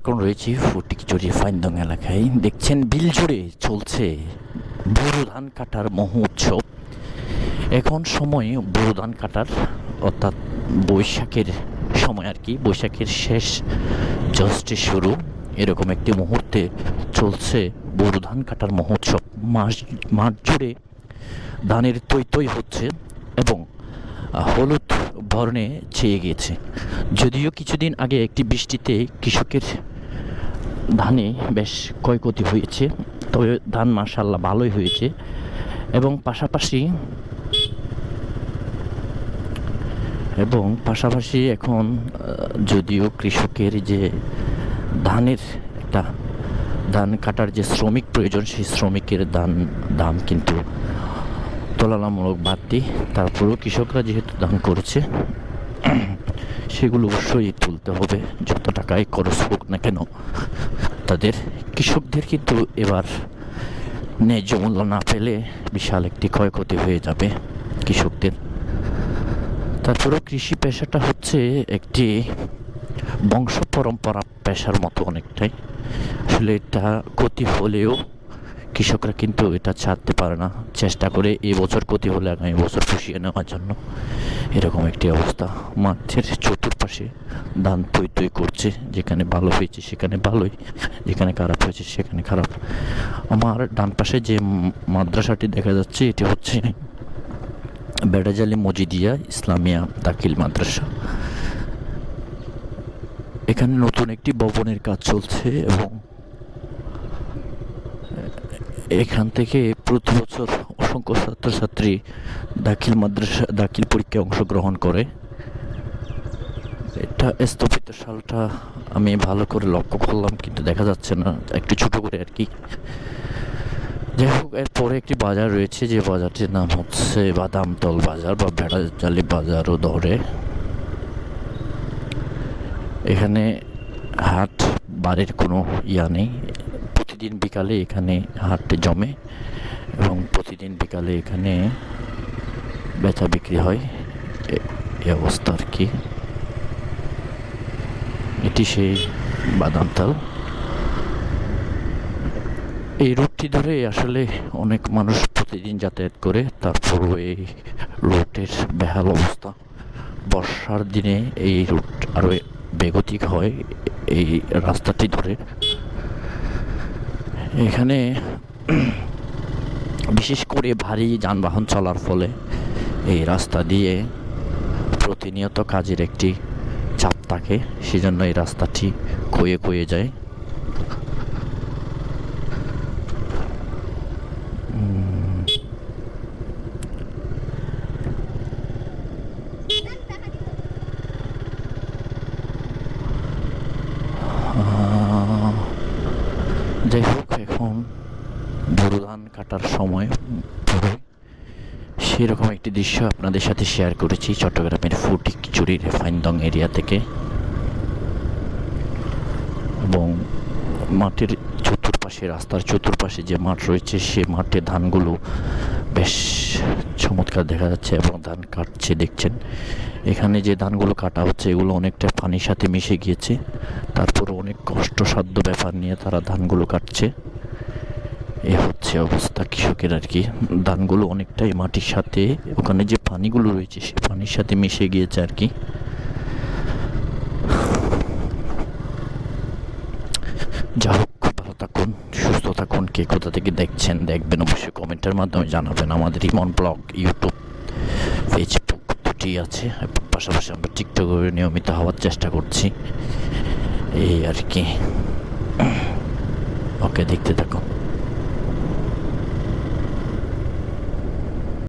এখন রয়েছি ফটিকছড়ি ফাইনদং এলাকায়। দেখছেন বিল জুড়ে চলছে বোরো ধান কাটার মহোৎসব। এখন সময় বোরো ধান কাটার, অর্থাৎ বৈশাখের সময় আর কি, বৈশাখের শেষ জাস্ট শুরু, এরকম একটি মুহূর্তে চলছে বোরো ধান কাটার মহোৎসব। মাঠ জুড়ে ধানের তৈ তৈ হচ্ছে এবং হলুদ বর্ণে ছেয়ে গিয়েছে। যদিও কিছুদিন আগে একটি বৃষ্টিতে কৃষকের ধানে বেশ ক্ষয়ক্ষতি হয়েছে, তবে ধান মাশাআল্লাহ ভালোই হয়েছে। এবং পাশাপাশি এখন যদিও কৃষকের যে ধানের একটা ধান কাটার যে শ্রমিক প্রয়োজন, সেই শ্রমিকের দাম কিন্তু তুলনামূলক বাড়তি। তারপরেও কৃষকরা যেহেতু ধান করেছে, সেগুলো অবশ্যই তুলতে হবে, যত টাকায় খরচ হোক না কেন। কৃষকদের কিন্তু এবার ন্যায্য মূল্য না পেলে বিশাল একটি ক্ষয়ক্ষতি হয়ে যাবে কৃষকদের। তারপরেও কৃষি পেশাটা হচ্ছে একটি বংশ পরম্পরা পেশার মতো অনেকটাই। আসলে এটা ক্ষতি হলেও কৃষকরা কিন্তু এটা ছাড়তে পারে না, চেষ্টা করে এই বছর ক্ষতি হলে আগামী বছর পুষিয়ে নেওয়ার জন্য। এরকম একটি অবস্থা। মাঠের চতুর্পাশে ধান তৈ তৈ করছে, যেখানে ভালো হয়েছে সেখানে ভালোই, যেখানে খারাপ হয়েছে সেখানে খারাপ। আমার ডান পাশে যে মাদ্রাসাটি দেখা যাচ্ছে, এটি হচ্ছে বেড়াজালি মজিদিয়া ইসলামিয়া দাখিল মাদ্রাসা। এখানে নতুন একটি ভবনের কাজ চলছে এবং এখান থেকে প্রতি বছর অসংখ্য ছাত্রছাত্রী দাখিল পরীক্ষায় অংশগ্রহণ করে। এটা স্থপিত সালটা আমি ভালো করে লক্ষ্য করলাম, কিন্তু দেখা যাচ্ছে না, একটু ছোট করে আর কি। যাই হোক, এরপরে একটি বাজার রয়েছে, যে বাজারটির নাম হচ্ছে বাদামতল বাজার বা ভেড়াজালি বাজারও ধরে। এখানে হাট বাড়ির কোনো নেই। প্রতিদিন বিকালে এখানে হাট জমে এবং প্রতিদিন বিকালে এখানে বেচা বিক্রি হয়। এই অবস্থা আর কি। এটি সেই বাদামতাল। এই রুটটি ধরে আসলে অনেক মানুষ প্রতিদিন যাতায়াত করে। তারপরও এই রুটের বেহাল অবস্থা। বর্ষার দিনে এই রুট আরও বেগতিক হয় এই রাস্তাটি ধরে। এখানে বিশেষ করে ভারী যানবাহন চলার ফলে এই রাস্তা দিয়ে প্রতিনিয়ত কাজের একটি চাপ থাকে, সেজন্য এই রাস্তাটি ক্ষয়ে যায়। যাই হোক, এখন বোরো ধান কাটার সময় পরে সেরকম একটি দৃশ্য আপনাদের সাথে শেয়ার করেছি চট্টগ্রামের ফটিকছড়ির ফাইনদং এরিয়া থেকে। এবং মাঠের চতুর্পাশে, রাস্তার চতুর্পাশে যে মাঠ রয়েছে, সে মাঠে ধানগুলো বেশ চমৎকার দেখা যাচ্ছে এবং ধান কাটছে দেখছেন। এখানে যে ধানগুলো কাটা হচ্ছে, এগুলো অনেকটা পানির সাথে মিশে গিয়েছে। তারপর অনেক কষ্টসাধ্য ব্যাপার নিয়ে তারা ধানগুলো কাটছে। এ হচ্ছে অবস্থা কৃষকের আর কি। ধানগুলো অনেকটাই মাটির সাথে, ওখানে যে পানিগুলো রয়েছে সে পানির সাথে মিশে গিয়েছে আর কি। যা হোক, ভালো থাকুন, সুস্থ থাকুন। কে কোথা থেকে দেখবেন অবশ্যই কমেন্টের মাধ্যমে জানাবেন। আমাদের ইমন ব্লগ ইউটিউব, ফেসবুক দুটি আছে, পাশাপাশি আমরা টিকটকে নিয়মিত হওয়ার চেষ্টা করছি, এই আর কি। ওকে, দেখতে থাকুন।